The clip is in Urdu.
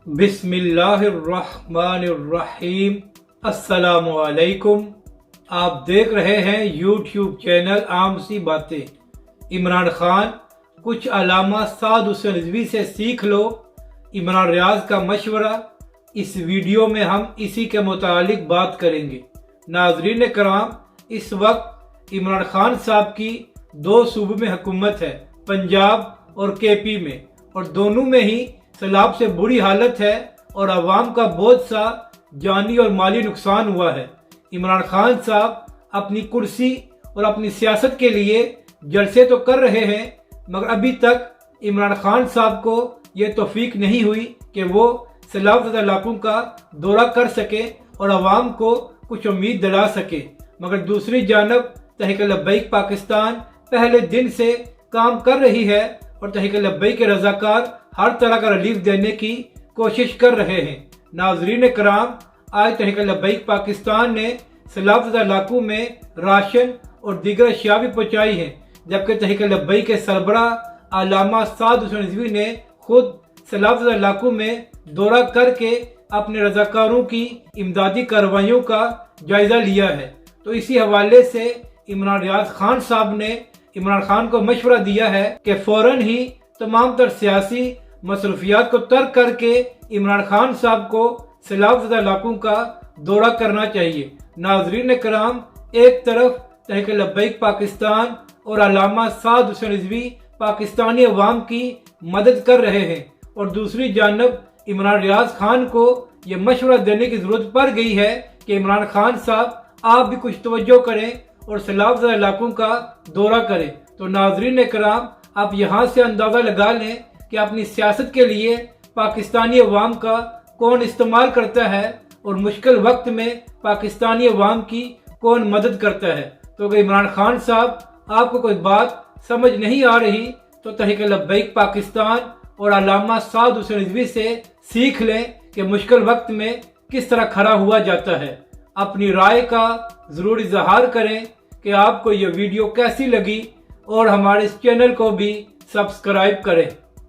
بسم اللہ الرحمن الرحیم۔ السلام علیکم۔ آپ دیکھ رہے ہیں یوٹیوب چینل عام سی باتیں۔ عمران خان، کچھ علامہ سعد حسین رضوی سے سیکھ لو، عمران ریاض کا مشورہ۔ اس ویڈیو میں ہم اسی کے متعلق بات کریں گے۔ ناظرین کرام، اس وقت عمران خان صاحب کی دو صوبوں میں حکومت ہے، پنجاب اور کے پی میں، اور دونوں میں ہی سیلاب سے بری حالت ہے اور عوام کا بہت سا جانی اور مالی نقصان ہوا ہے۔ عمران خان صاحب اپنی کرسی اور اپنی سیاست کے لیے جلسے تو کر رہے ہیں، مگر ابھی تک عمران خان صاحب کو یہ توفیق نہیں ہوئی کہ وہ سیلاب زدہ علاقوں کا دورہ کر سکے اور عوام کو کچھ امید دلا سکے۔ مگر دوسری جانب تحریک لبیک پاکستان پہلے دن سے کام کر رہی ہے اور تحریک لبیک کے رضاکار ہر طرح کا ریلیف دینے کی کوشش کر رہے ہیں۔ ناظرین کرام، آج تحریک لبیک پاکستان نے سیلاب زدہ علاقوں میں راشن اور دیگر اشیاء بھی پہنچائی ہیں، جبکہ تحریک لبیک کے سربراہ علامہ سعد حسین رضوی نے خود سیلاب زدہ علاقوں میں دورہ کر کے اپنے رضاکاروں کی امدادی کارروائیوں کا جائزہ لیا ہے۔ تو اسی حوالے سے عمران ریاض خان صاحب نے عمران خان کو مشورہ دیا ہے کہ فوراً ہی تمام تر سیاسی مصروفیات کو ترک کر کے عمران خان صاحب کو سیلاب زدہ علاقوں کا دورہ کرنا چاہیے۔ ناظرین کرام، ایک طرف تحریک لبیک پاکستان اور علامہ سعد حسین رضوی پاکستانی عوام کی مدد کر رہے ہیں، اور دوسری جانب عمران ریاض خان کو یہ مشورہ دینے کی ضرورت پڑ گئی ہے کہ عمران خان صاحب آپ بھی کچھ توجہ کریں اور سیلاب زدہ علاقوں کا دورہ کریں۔ تو ناظرین کرام، آپ یہاں سے اندازہ لگا لیں کہ اپنی سیاست کے لیے پاکستانی عوام کا کون استعمال کرتا ہے اور مشکل وقت میں پاکستانی عوام کی کون مدد کرتا ہے۔ تو اگر عمران خان صاحب آپ کو کوئی بات سمجھ نہیں آ رہی تو تحریک لبیک پاکستان اور علامہ سعد حسین رضوی سے سیکھ لیں کہ مشکل وقت میں کس طرح کھڑا ہوا جاتا ہے۔ اپنی رائے کا ضرور اظہار کریں کہ آپ کو یہ ویڈیو کیسی لگی، اور ہمارے اس چینل کو بھی سبسکرائب کریں۔